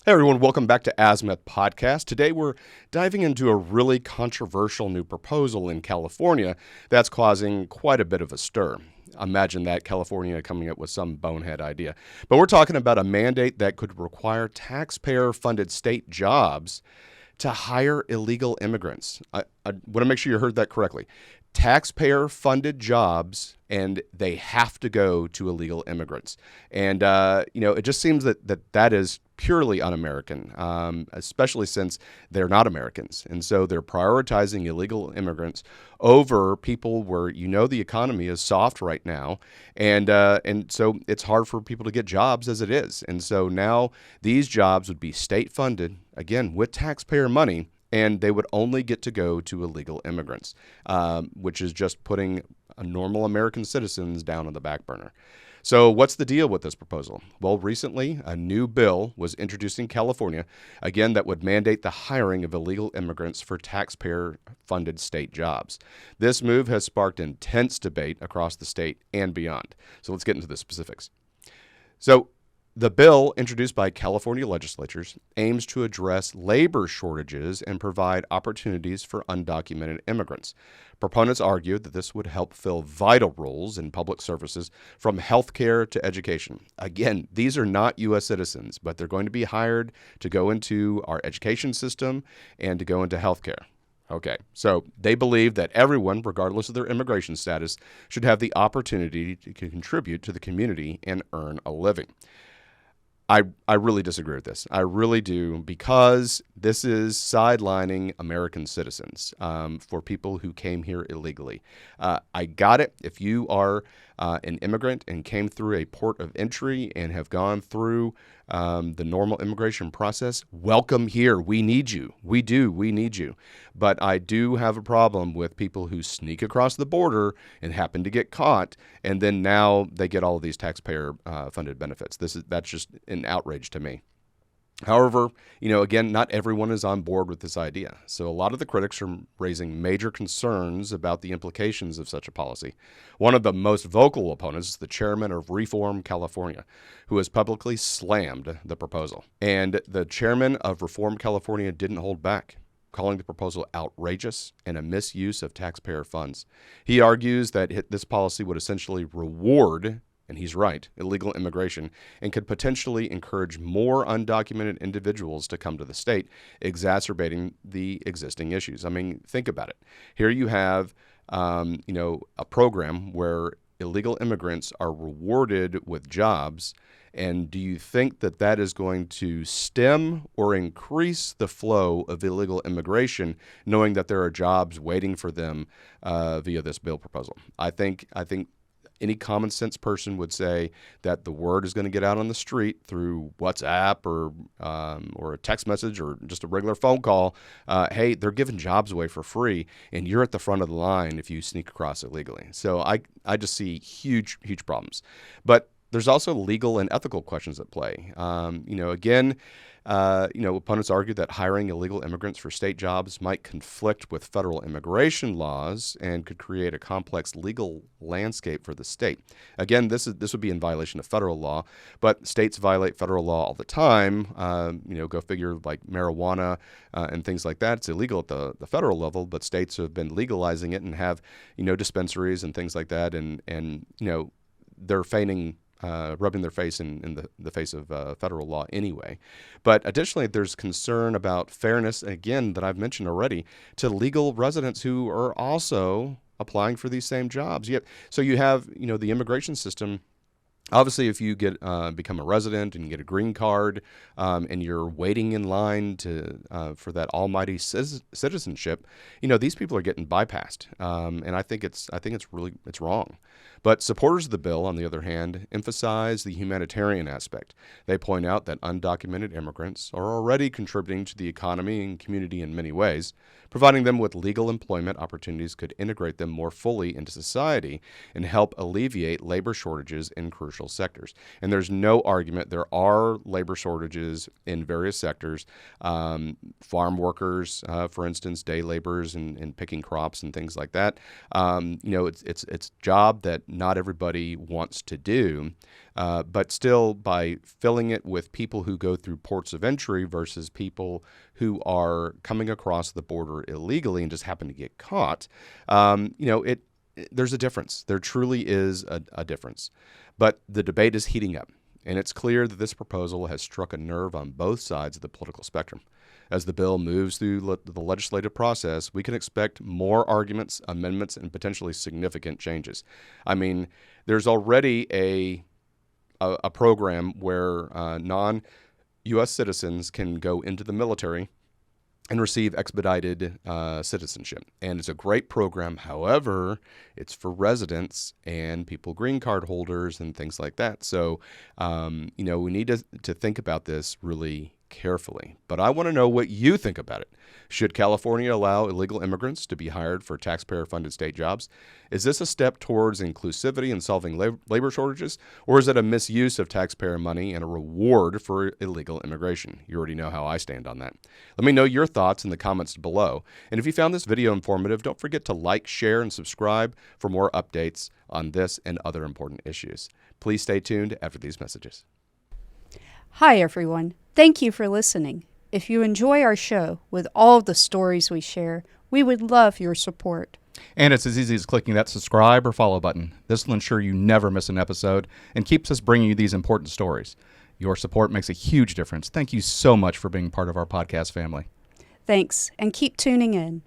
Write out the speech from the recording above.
Hey everyone, welcome back to Azimuth Podcast. Today we're diving into a really controversial new proposal in California that's causing quite a bit of a stir. Imagine that, California coming up with some bonehead idea. But we're talking about a mandate that could require taxpayer-funded state jobs to hire illegal immigrants. I want to make sure you heard that correctly. Taxpayer-funded jobs, and they have to go to illegal immigrants. And, it just seems that is purely un-American, especially since they're not Americans. And so they're prioritizing illegal immigrants over people where the economy is soft right now. And so it's hard for people to get jobs as it is. And so now these jobs would be state funded, again, with taxpayer money, and they would only get to go to illegal immigrants, which is just putting normal American citizens down on the back burner. So what's the deal with this proposal? Well, recently, a new bill was introduced in California, again, that would mandate the hiring of illegal immigrants for taxpayer-funded state jobs. This move has sparked intense debate across the state and beyond. So let's get into the specifics. So the bill, introduced by California legislatures, aims to address labor shortages and provide opportunities for undocumented immigrants. Proponents argue that this would help fill vital roles in public services from healthcare to education. Again, these are not U.S. citizens, but they're going to be hired to go into our education system and to go into healthcare. Okay, so they believe that everyone, regardless of their immigration status, should have the opportunity to contribute to the community and earn a living. I really disagree with this. I really do, because this is sidelining American citizens for people who came here illegally. I got it. If you are an immigrant and came through a port of entry and have gone through the normal immigration process, welcome here. We need you. We need you. But I do have a problem with people who sneak across the border and happen to get caught, and then now they get all of these taxpayer-funded benefits. That's just an outrage to me. However, again, not everyone is on board with this idea. So a lot of the critics are raising major concerns about the implications of such a policy. One of the most vocal opponents is the chairman of Reform California, who has publicly slammed the proposal. And the chairman of Reform California didn't hold back, calling the proposal outrageous and a misuse of taxpayer funds. He argues that this policy would essentially reward, and he's right, illegal immigration, and could potentially encourage more undocumented individuals to come to the state, exacerbating the existing issues. I mean, think about it. Here you have, a program where illegal immigrants are rewarded with jobs, and do you think that is going to stem or increase the flow of illegal immigration, knowing that there are jobs waiting for them via this bill proposal? I think any common sense person would say that the word is going to get out on the street through WhatsApp or a text message or just a regular phone call. Hey, they're giving jobs away for free, and you're at the front of the line if you sneak across illegally. So I just see huge problems. But there's also legal and ethical questions at play. Opponents argue that hiring illegal immigrants for state jobs might conflict with federal immigration laws and could create a complex legal landscape for the state. Again, this would be in violation of federal law, but states violate federal law all the time. Go figure, like marijuana and things like that. It's illegal at the federal level, but states have been legalizing it and have, dispensaries and things like that, and they're feigning rubbing their face in the face of federal law anyway. But additionally, there's concern about fairness, again, that I've mentioned already, to legal residents who are also applying for these same jobs. So you have, the immigration system. Obviously, if you become a resident and you get a green card, and you're waiting in line for that almighty citizenship, these people are getting bypassed, and I think it's wrong. But supporters of the bill, on the other hand, emphasize the humanitarian aspect. They point out that undocumented immigrants are already contributing to the economy and community in many ways. Providing them with legal employment opportunities could integrate them more fully into society and help alleviate labor shortages in crucial sectors. And there's no argument. There are labor shortages in various sectors. Farm workers, for instance, day laborers and picking crops and things like that. It's a job that not everybody wants to do. But still, by filling it with people who go through ports of entry versus people who are coming across the border illegally and just happen to get caught, there's a difference. There truly is a difference. But the debate is heating up, and it's clear that this proposal has struck a nerve on both sides of the political spectrum. As the bill moves through the legislative process, we can expect more arguments, amendments, and potentially significant changes. I mean, there's already a program where non-U.S. citizens can go into the military and receive expedited citizenship. And it's a great program. However, it's for residents and people, green card holders and things like that. So, we need to think about this really carefully. But I want to know what you think about it. Should California allow illegal immigrants to be hired for taxpayer-funded state jobs? Is this a step towards inclusivity and solving labor shortages, or is it a misuse of taxpayer money and a reward for illegal immigration? You already know how I stand on that. Let me know your thoughts in the comments below. And if you found this video informative, don't forget to like, share, and subscribe for more updates on this and other important issues. Please stay tuned after these messages. Hi, everyone. Thank you for listening. If you enjoy our show with all the stories we share, we would love your support. And it's as easy as clicking that subscribe or follow button. This will ensure you never miss an episode and keeps us bringing you these important stories. Your support makes a huge difference. Thank you so much for being part of our podcast family. Thanks, and keep tuning in.